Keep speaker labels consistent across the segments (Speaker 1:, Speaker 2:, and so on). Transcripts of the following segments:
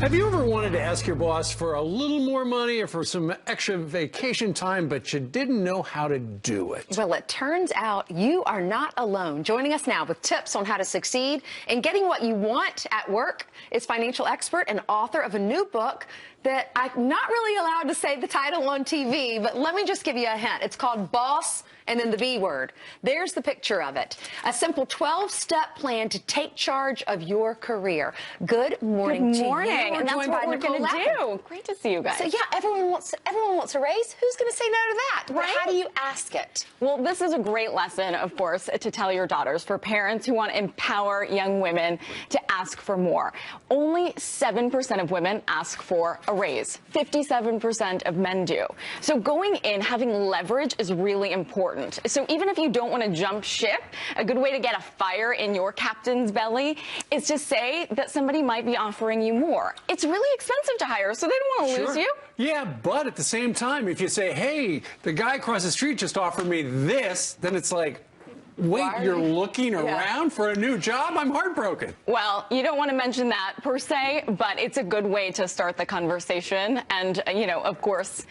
Speaker 1: Have you ever wanted to ask your boss for a little more money or for some extra vacation time, but you didn't know how to do it?
Speaker 2: Well, it turns out you are not alone. Joining us now with tips on how to succeed in getting what you want at work is financial expert and author of a new book that I'm not really allowed to say the title on TV, but let me just give you a hint. It's called Boss and then the B word. There's the picture of it. A simple 12-step plan to take charge of your career. Good morning.
Speaker 3: Good morning. And that's what we're
Speaker 2: Nicole
Speaker 3: going to
Speaker 2: Lapin.
Speaker 3: do. Great to see you guys.
Speaker 2: So yeah, everyone wants a raise. Who's going to say no to that? But
Speaker 3: Right?
Speaker 2: how do you ask it?
Speaker 3: Well, this is a great lesson, of course, to tell your daughters, for parents who want to empower young women to ask for more. Only 7% of women ask for a raise. 57% of men do. So going in, having leverage is really important. So even if you don't want to jump ship, a good way to get a fire in your captain's belly is to say that somebody might be offering you more. It's really expensive to hire, so they don't want to lose you.
Speaker 1: Yeah, but at the same time, if you say, hey, the guy across the street just offered me this, then it's like, wait, you're looking around for a new job? I'm heartbroken.
Speaker 3: Well, you don't want to mention that per se, but it's a good way to start the conversation. And, you know, of course,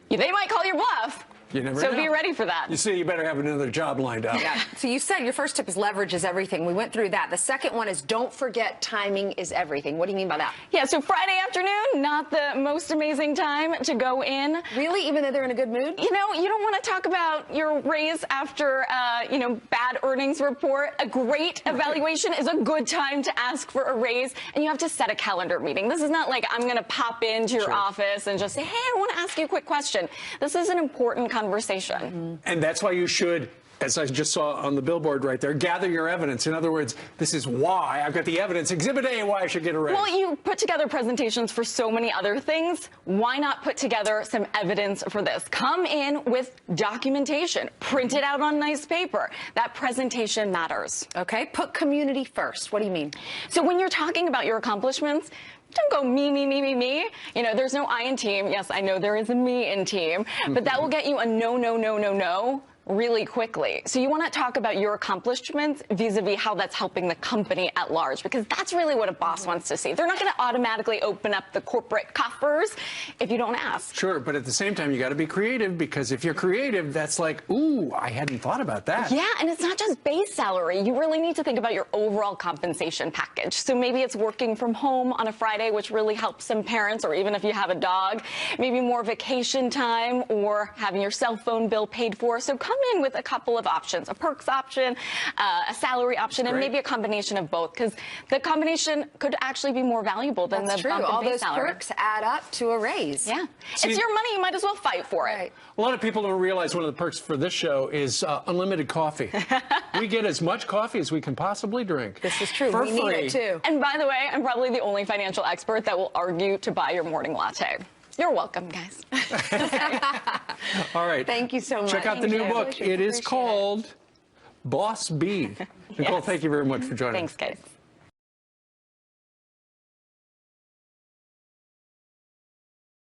Speaker 3: they might call your bluff.
Speaker 1: You never
Speaker 3: So
Speaker 1: know.
Speaker 3: be ready for that.
Speaker 1: You see, you better have another job lined up.
Speaker 2: Yeah. So you said your first tip is leverage is everything. We went through that. The second one is don't forget timing is everything. What do you mean by that?
Speaker 3: Yeah, so Friday afternoon, not the most amazing time to go in.
Speaker 2: Really? Even though they're in a good mood?
Speaker 3: You know, you don't want to talk about your raise after, bad earnings report. A great evaluation is a good time to ask for a raise, and you have to set a calendar meeting. This is not like I'm going to pop into your office and just say, hey, I want to ask you a quick question. This is an important conversation.
Speaker 1: And that's why you should, as I just saw on the billboard right there, gather your evidence. In other words, this is why I've got the evidence. Exhibit A, why I should get a raise.
Speaker 3: Well, you put together presentations for so many other things. Why not put together some evidence for this? Come in with documentation. Print it out on nice paper. That presentation matters.
Speaker 2: Okay. Put community first. What do you mean?
Speaker 3: So when you're talking about your accomplishments, don't go me, me, me, me, me. You know, there's no I in team. Yes, I know there is a me in team, but that will get you a no, no, no, no, no really quickly. So you want to talk about your accomplishments vis-a-vis how that's helping the company at large, because that's really what a boss wants to see. They're not going to automatically open up the corporate coffers if you don't ask.
Speaker 1: Sure, but at the same time, you got to be creative, because if you're creative, that's like, ooh, I hadn't thought about that.
Speaker 3: Yeah, and it's not just base salary. You really need to think about your overall compensation package. So maybe it's working from home on a Friday, which really helps some parents, or even if you have a dog, maybe more vacation time or having your cell phone bill paid for. So come in with a couple of options, a perks option, a salary option, and maybe a combination of both, because the combination could actually be more valuable than the bump in
Speaker 2: All
Speaker 3: base
Speaker 2: those
Speaker 3: salary.
Speaker 2: perks add up to a raise.
Speaker 3: Yeah.
Speaker 1: See,
Speaker 3: it's your money. You might as well fight for it.
Speaker 2: Right.
Speaker 1: A lot of people don't realize one of the perks for this show is unlimited coffee. We get as much coffee as we can possibly drink.
Speaker 2: This is true.
Speaker 1: For
Speaker 2: We need
Speaker 1: free.
Speaker 2: it too.
Speaker 3: And by the way, I'm probably the only financial expert that will argue to buy your morning latte. You're welcome, guys.
Speaker 1: All right.
Speaker 2: Thank you so much.
Speaker 1: Check out the new book. It is called Boss B. Nicole, thank you very much for joining us.
Speaker 3: Thanks, guys.